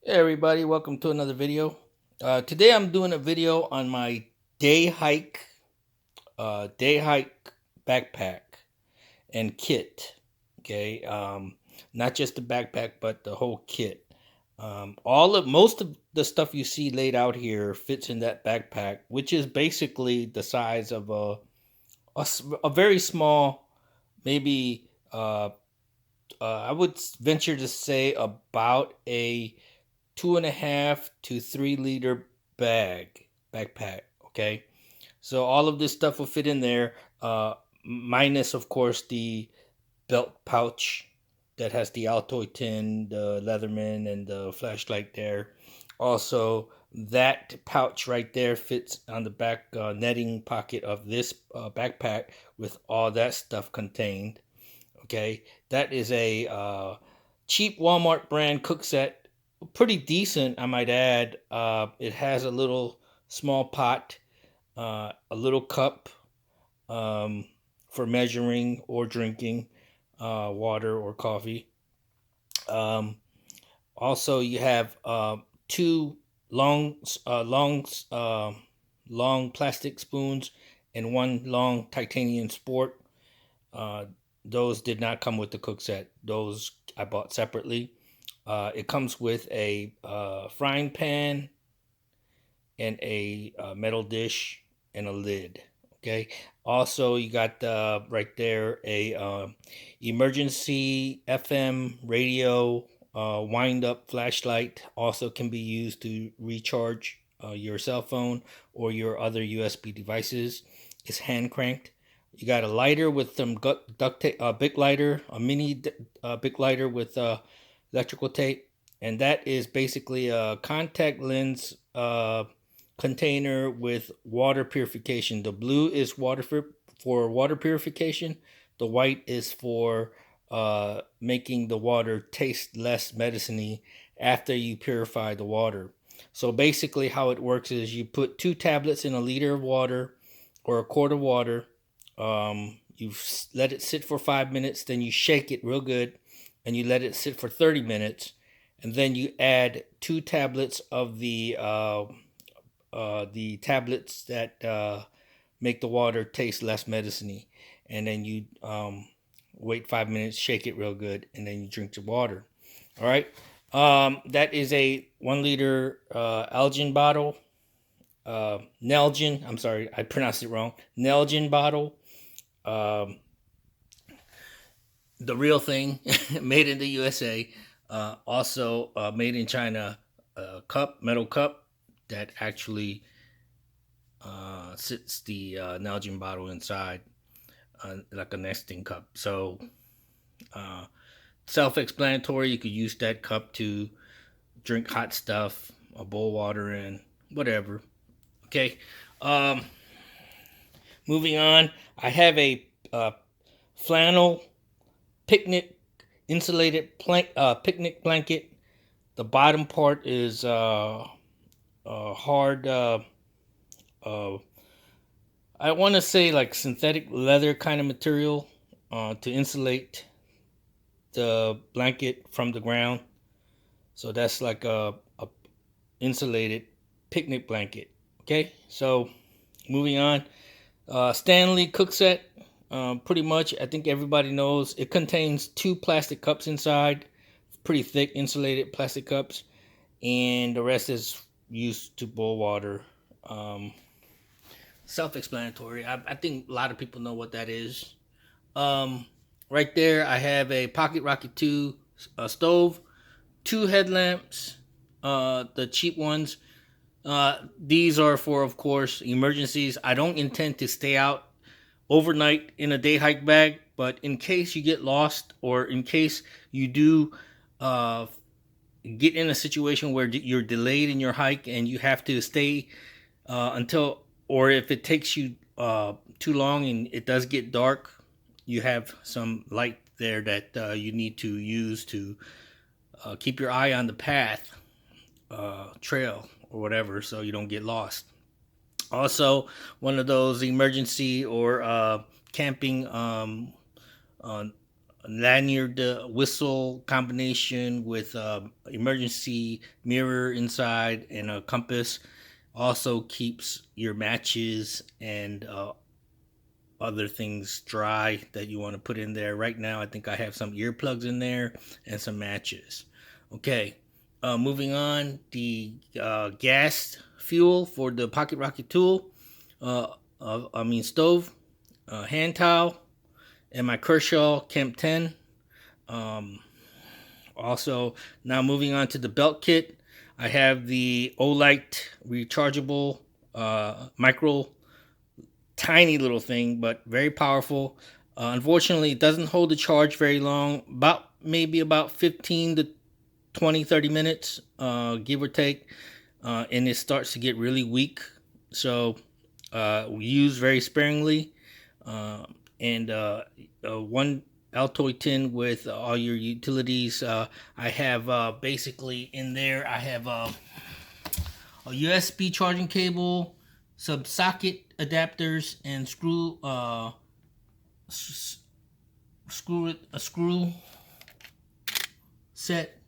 Hey everybody, welcome to another video. Today I'm doing a video on my day hike, day hike backpack and kit. Okay, not just the backpack, but the whole kit. Most of the stuff you see laid out here fits in that backpack, which is basically the size of a very small, maybe I would venture to say about a 2.5 to 3 liter backpack. Okay, so all of this stuff will fit in there, minus of course the belt pouch that has the Altoid tin, the Leatherman, and the flashlight there. Also, that pouch right there fits on the back netting pocket of this backpack with all that stuff contained. Okay, that is a cheap Walmart brand cook set, pretty decent, I might add. It has a little small pot, a little cup um, for measuring or drinking water or coffee. Um, Also, you have two long, long plastic spoons and one long titanium sport. Uh, those did not come with the cook set. Those I bought separately. It comes with a frying pan and a metal dish and a lid. Okay. Also, you got right there a emergency FM radio wind up flashlight. Also can be used to recharge your cell phone or your other USB devices. It's hand cranked. You got a lighter with some duct tape, big lighter, a mini big lighter with electrical tape, and that is basically a contact lens container with water purification. The blue is for water purification. The white is for making the water taste less medicine-y after you purify the water. So basically, how it works is you put 2 tablets in a liter of water or a quart of water. You let it sit for 5 minutes, then you shake it real good, and you let it sit for 30 minutes, and then you add 2 tablets of the tablets that make the water taste less medicine-y, and then you wait 5 minutes, shake it real good, and then you drink the water. All right. That is a 1 liter Elgin bottle. Nelgin. I'm sorry, I pronounced it wrong. Nelgin bottle. Um, the real thing, made in the USA. Also made in China. Cup, metal cup that actually sits the Nalgene bottle inside, like a nesting cup. So, uh, self-explanatory. You could use that cup to drink hot stuff, a bowl of water in, whatever. Okay. Um, Moving on, I have a flannel picnic insulated picnic blanket. The bottom part is hard. Uh, I want to say like synthetic leather kind of material to insulate the blanket from the ground. So that's like a insulated picnic blanket. Okay, so moving on. Stanley cook set. Pretty much, I think everybody knows it contains 2 plastic cups inside, pretty thick insulated plastic cups, and the rest is used to boil water. Um, Self-explanatory. I think a lot of people know what that is. Um, right there, I have a Pocket Rocket 2 stove, 2 headlamps, the cheap ones. These are for, of course, emergencies. I don't intend to stay out overnight in a day hike bag, but in case you get lost or in case you do uh, get in a situation where you're delayed in your hike and you have to stay until, or if it takes you too long and it does get dark, you have some light there that you need to use to keep your eye on the path, trail, or whatever, so you don't get lost. Also, one of those emergency or camping lanyard whistle combination with emergency mirror inside and a compass. Also keeps your matches and other things dry that you want to put in there. Right now, I think I have some earplugs in there and some matches. Okay, moving on, the gas fuel for the pocket rocket tool. Stove, hand towel, and my Kershaw Kemp 10. Also, now moving on to the belt kit, I have the Olight rechargeable micro, tiny little thing, but very powerful. Unfortunately, it doesn't hold the charge very long, maybe about 15 to 20, 30 minutes, give or take, and it starts to get really weak. So we use very sparingly, and one Altoid tin with all your utilities. I have basically in there, I have a USB charging cable, some socket adapters, and a screw set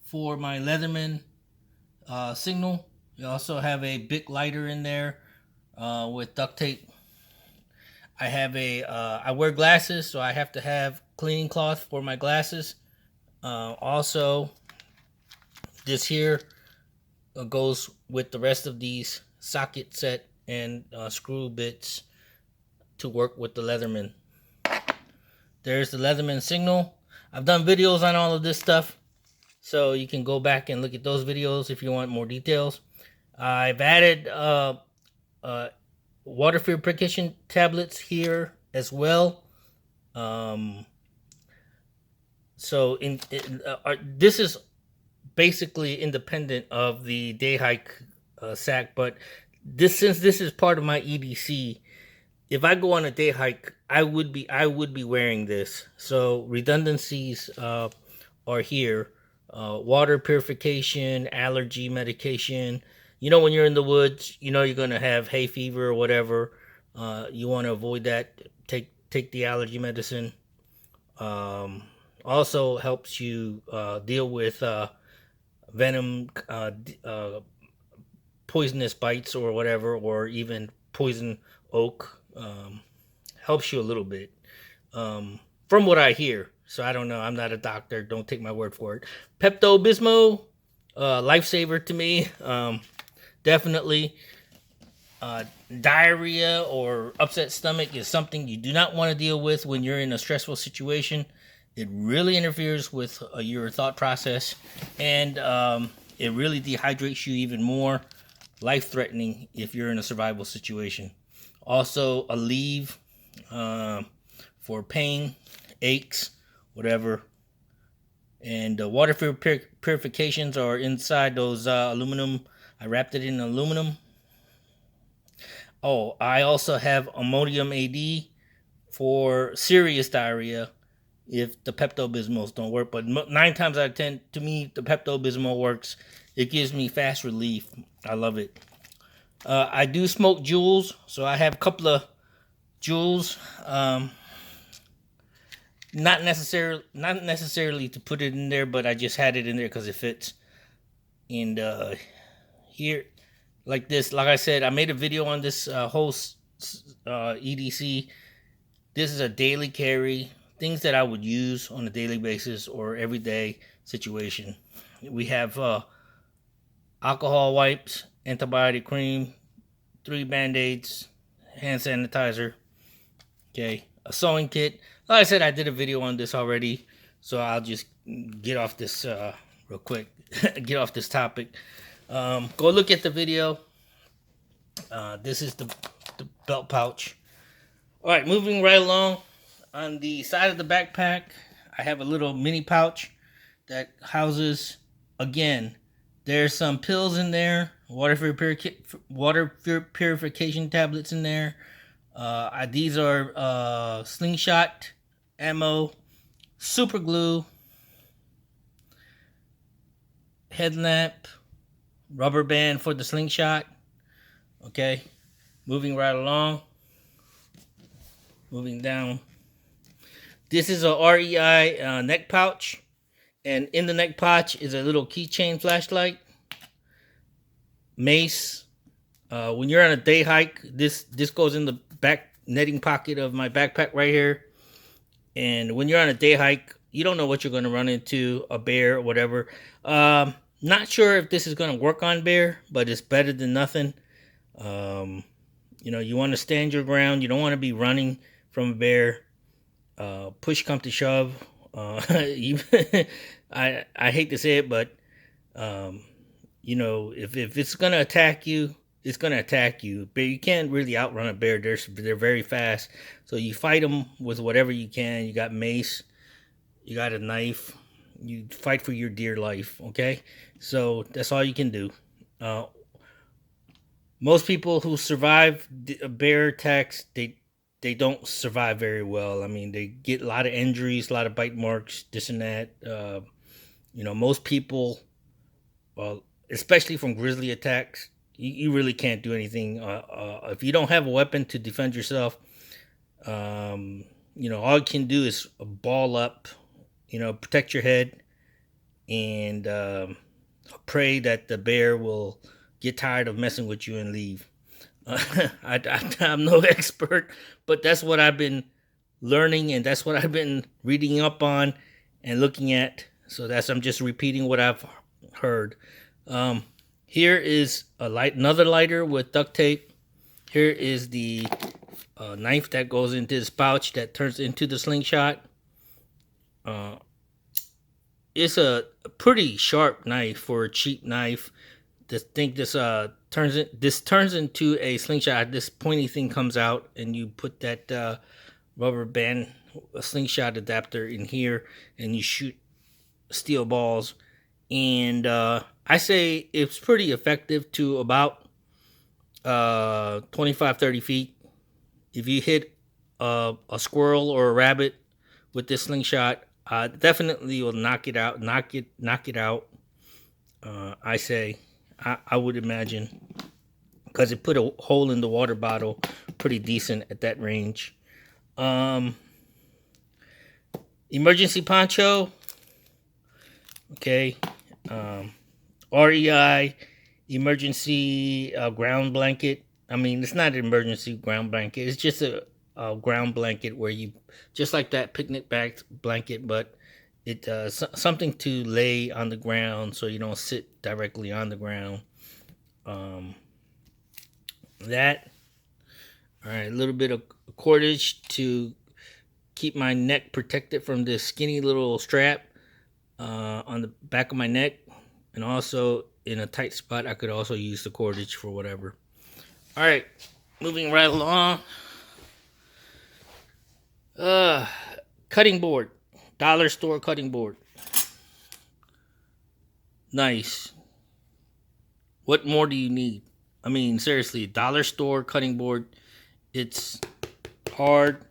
for my Leatherman signal. You also have a big lighter in there with duct tape. I have I wear glasses, so I have to have cleaning cloth for my glasses. Also, this here goes with the rest of these socket set and screw bits to work with the Leatherman. There's the Leatherman signal. I've done videos on all of this stuff, so you can go back and look at those videos if you want more details. I've added water purification tablets here as well. This is basically independent of the day hike sack, but since this is part of my EDC, if I go on a day hike, I would be wearing this. So redundancies are here. Water purification, allergy medication. You know, when you're in the woods, you know you're gonna have hay fever or whatever. You want to avoid that. Take the allergy medicine. Also helps you deal with venom, poisonous bites or whatever, or even poison oak. Helps you a little bit, from what I hear. So I don't know. I'm not a doctor. Don't take my word for it. Pepto-Bismol, lifesaver to me. Definitely. Diarrhea or upset stomach is something you do not want to deal with when you're in a stressful situation. It really interferes with your thought process, and it really dehydrates you even more. Life-threatening if you're in a survival situation. Also, Aleve for pain, aches, whatever. And water purifications are inside those aluminum. I wrapped it in aluminum. Oh, I also have ammonium AD for serious diarrhea if the Pepto-Bismols don't work. But 9 times out of 10, to me, the Pepto-Bismol works. It gives me fast relief. I love it. I do smoke Juuls, so I have a couple of Juuls. Not necessarily to put it in there, but I just had it in there because it fits. And here, like this, like I said, I made a video on this whole EDC. This is a daily carry, things that I would use on a daily basis or everyday situation. We have alcohol wipes, antibiotic cream, 3 Band-Aids, hand sanitizer. Okay, a sewing kit. Like I said, I did a video on this already, so I'll just get off this real quick. Get off this topic. Go look at the video. This is the belt pouch. All right, moving right along. On the side of the backpack, I have a little mini pouch that houses, again, there's some pills in there, water purification tablets in there. These are slingshot ammo, super glue, headlamp, rubber band for the slingshot. Okay, moving right along. Moving down. This is a REI neck pouch, and in the neck pouch is a little keychain flashlight, mace. When you're on a day hike, this goes in the back netting pocket of my backpack right here. And when you're on a day hike, you don't know what you're going to run into, a bear or whatever. Not sure if this is going to work on bear, but it's better than nothing. Um, you want to stand your ground. You don't want to be running from a bear. Push come to shove. I hate to say it, but um, if it's gonna attack you, it's gonna attack you. But you can't really outrun a bear. They're very fast. So you fight them with whatever you can. You got mace, you got a knife. You fight for your dear life. Okay, so that's all you can do. Uh, Most people who survive bear attacks, they don't survive very well. I mean, they get a lot of injuries, a lot of bite marks, this and that. Most people, especially from grizzly attacks, you really can't do anything. If you don't have a weapon to defend yourself, all you can do is ball up, protect your head, and pray that the bear will get tired of messing with you and leave. I'm no expert, but that's what I've been learning, and that's what I've been reading up on and looking at. So I'm just repeating what I've heard. Here is another lighter with duct tape. Here is the knife that goes into this pouch that turns into the slingshot. It's a pretty sharp knife for a cheap knife. This turns into a slingshot. This pointy thing comes out, and you put that rubber band, a slingshot adapter in here, and you shoot steel balls. And I say it's pretty effective to about 25, 30 feet. If you hit a squirrel or a rabbit with this slingshot, definitely will knock it out. Knock it out. I say. I would imagine, because it put a hole in the water bottle pretty decent at that range. Emergency poncho. Okay. REI emergency ground blanket. I mean, it's not an emergency ground blanket. It's just a ground blanket where you, just like that picnic bag blanket, but it something to lay on the ground so you don't sit directly on the ground. That. All right, a little bit of cordage to keep my neck protected from this skinny little strap on the back of my neck, and also in a tight spot I could also use the cordage for whatever. All right, moving right along. Cutting board. Dollar store cutting board. Nice. What more do you need? I mean, seriously, dollar store cutting board. It's hard.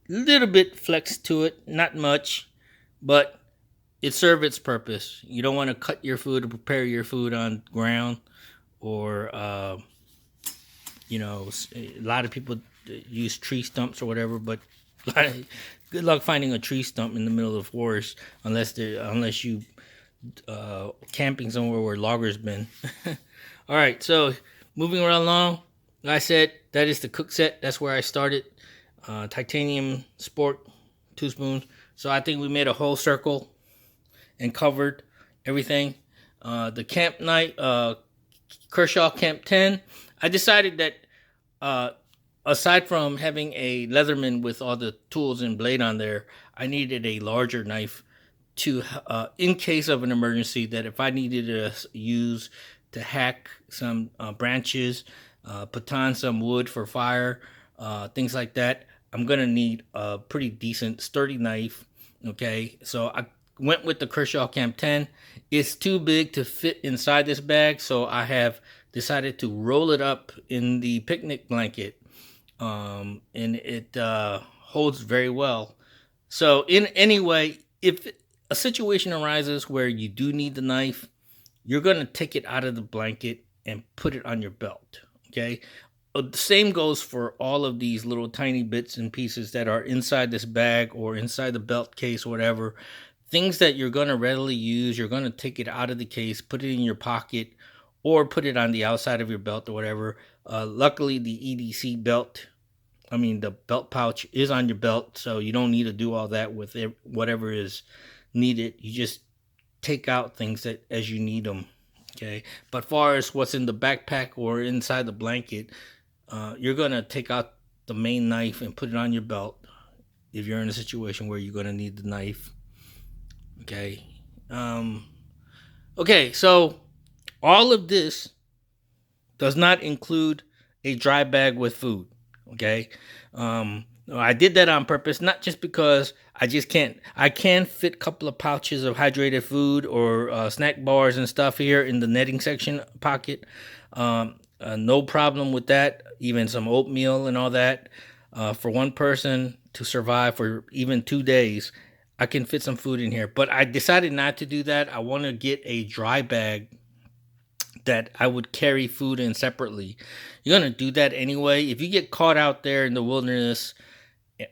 Little bit flex to it, not much, but it serves its purpose. You don't want to cut your food or prepare your food on ground, or a lot of people use tree stumps or whatever, but good luck finding a tree stump in the middle of the forest unless you camping somewhere where loggers been. All right, so moving right along. Like I said, that is the cook set. That's where I started. Titanium sport 2 spoons. So I think we made a whole circle and covered everything. The camp night, Kershaw Camp 10. I decided that aside from having a Leatherman with all the tools and blade on there, I needed a larger knife to, in case of an emergency, that if I needed to use to hack some branches, put on some wood for fire, things like that, I'm going to need a pretty decent, sturdy knife. Okay, so I went with the Kershaw Camp 10. It's too big to fit inside this bag, so I have decided to roll it up in the picnic blanket. And it holds very well. So anyway, if a situation arises where you do need the knife, you're going to take it out of the blanket and put it on your belt. Okay. the same goes for all of these little tiny bits and pieces that are inside this bag or inside the belt case or whatever. Things that you're going to readily use, you're going to take it out of the case, put it in your pocket, or put it on the outside of your belt or whatever. Luckily, the EDC belt, I mean, the belt pouch is on your belt, so you don't need to do all that with it, whatever is needed. You just take out things that as you need them. Okay. But far as what's in the backpack or inside the blanket, you're gonna take out the main knife and put it on your belt if you're in a situation where you're gonna need the knife. Okay. Okay. So all of this does not include a dry bag with food. Okay. I did that on purpose, not just because I just can't. I can fit a couple of pouches of hydrated food or snack bars and stuff here in the netting section pocket. No problem with that. Even some oatmeal and all that. For one person to survive for even 2 days, I can fit some food in here. But I decided not to do that. I want to get a dry bag that I would carry food in separately. You're going to do that anyway. If you get caught out there in the wilderness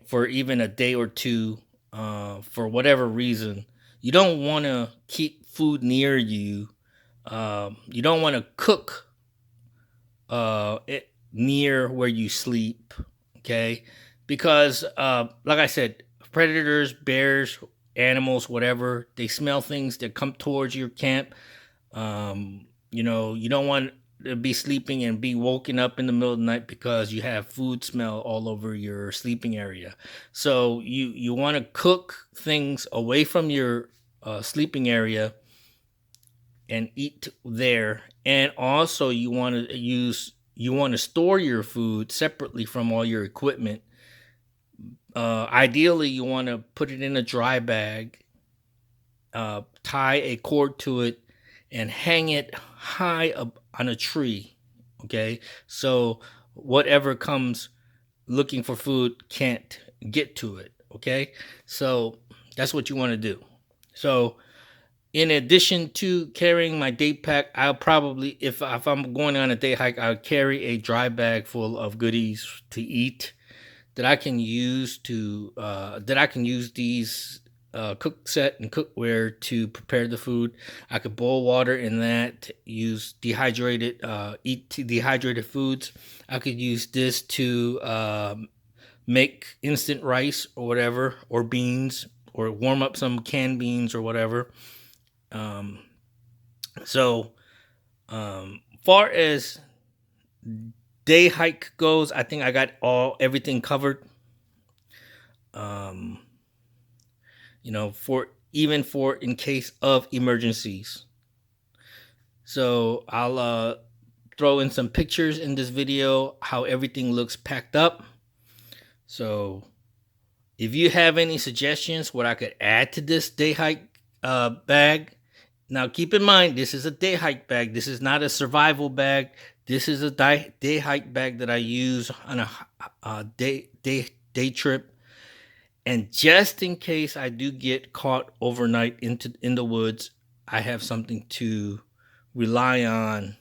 for even a day or two, for whatever reason, you don't want to keep food near you. You don't want to cook it near where you sleep, okay? Because, like I said, predators, bears, animals, whatever, they smell things that come towards your camp. You don't want to be sleeping and be woken up in the middle of the night because you have food smell all over your sleeping area. So you want to cook things away from your sleeping area and eat there. And also you want to store your food separately from all your equipment. Ideally, you want to put it in a dry bag, tie a cord to it, and hang it high up on a tree. Okay, so whatever comes looking for food can't get to it. Okay, so that's what you want to do. So in addition to carrying my day pack, I'll probably, if I'm going on a day hike, I'll carry a dry bag full of goodies to eat that I can use these cook set and cookware to prepare the food. I could boil water in that, use eat dehydrated foods. I could use this to make instant rice or whatever, or beans, or warm up some canned beans or whatever. So far as day hike goes, I think I got everything covered. For in case of emergencies. So I'll throw in some pictures in this video how everything looks packed up. So if you have any suggestions what I could add to this day hike bag, now keep in mind this is a day hike bag. This is not a survival bag. This is a day hike bag that I use on a day trip. And just in case I do get caught overnight in the woods, I have something to rely on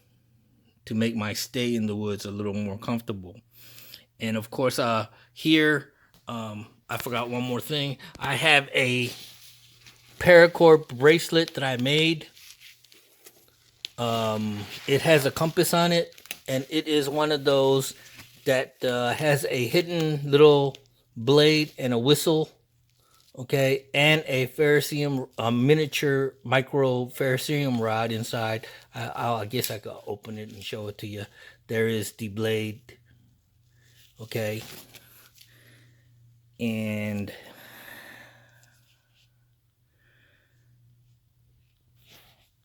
to make my stay in the woods a little more comfortable. And of course, here, I forgot one more thing. I have a paracord bracelet that I made. It has a compass on it, and it is one of those that has a hidden little blade and a whistle, okay, and a ferrocerium, a miniature micro ferrocerium rod inside. I guess I could open it and show it to you. There is the blade, okay, and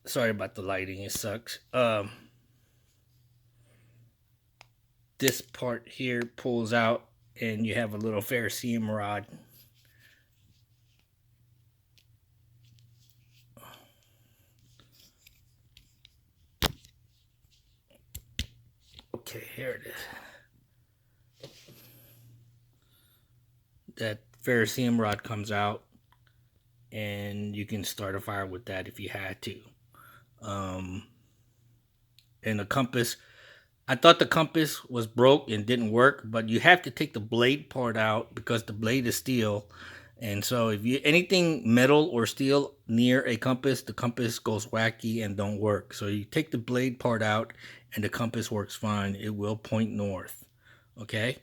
sorry about the lighting, it sucks. This part here pulls out and you have a little ferrocerium rod. Okay, here it is. That ferrocerium rod comes out, and you can start a fire with that if you had to. And the compass, I thought the compass was broke and didn't work, but you have to take the blade part out because the blade is steel. And so if you anything metal or steel near a compass, the compass goes wacky and don't work. So you take the blade part out and the compass works fine. It will point north. Okay?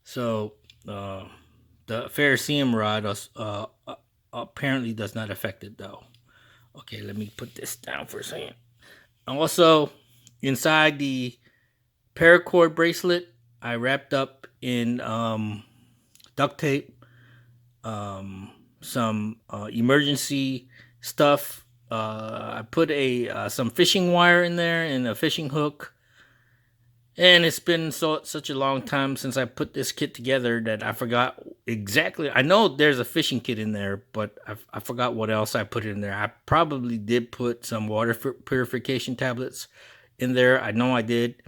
So the ferrocerium rod apparently does not affect it though. Okay, let me put this down for a second. Also, inside the paracord bracelet, I wrapped up in duct tape, some emergency stuff. I put a some fishing wire in there and a fishing hook. And it's been such a long time since I put this kit together that I forgot exactly. I know there's a fishing kit in there, but I forgot what else I put in there. I probably did put some water purification tablets in there. I know I did.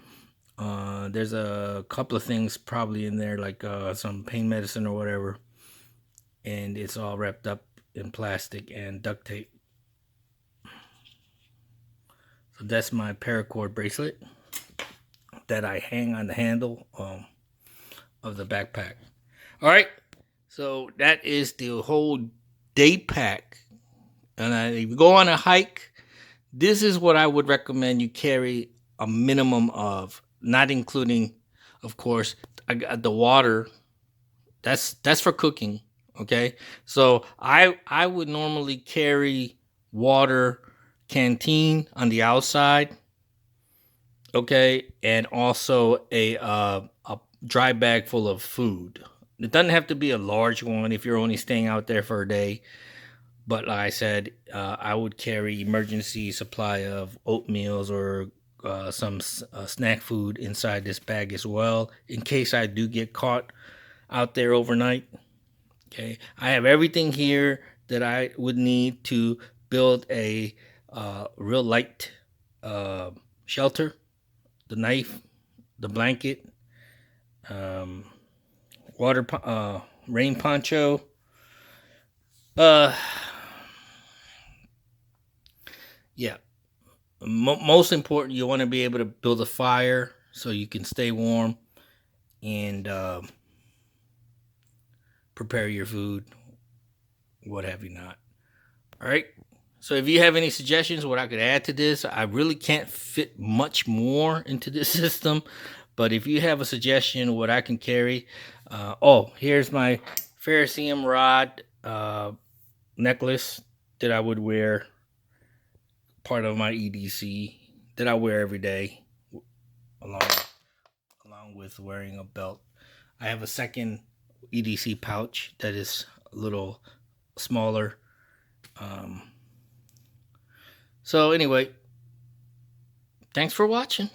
There's a couple of things probably in there, like some pain medicine or whatever. And it's all wrapped up in plastic and duct tape. So that's my paracord bracelet that I hang on the handle of the backpack. All right, so that is the whole day pack. And if you go on a hike, this is what I would recommend you carry a minimum of, not including, of course, the water. That's for cooking. Okay, so I would normally carry water canteen on the outside. Okay, and also a dry bag full of food. It doesn't have to be a large one if you're only staying out there for a day. But like I said, I would carry emergency supply of oatmeals or some snack food inside this bag as well, in case I do get caught out there overnight. Okay, I have everything here that I would need to build a real light shelter. The knife, the blanket, rain poncho. Yeah. Most important, you want to be able to build a fire so you can stay warm and prepare your food, what have you not. All right. So if you have any suggestions what I could add to this, I really can't fit much more into this system. But if you have a suggestion what I can carry, here's my ferrocerium rod necklace that I would wear, part of my EDC that I wear every day, along with wearing a belt. I have a second EDC pouch that is a little smaller. So anyway, thanks for watching.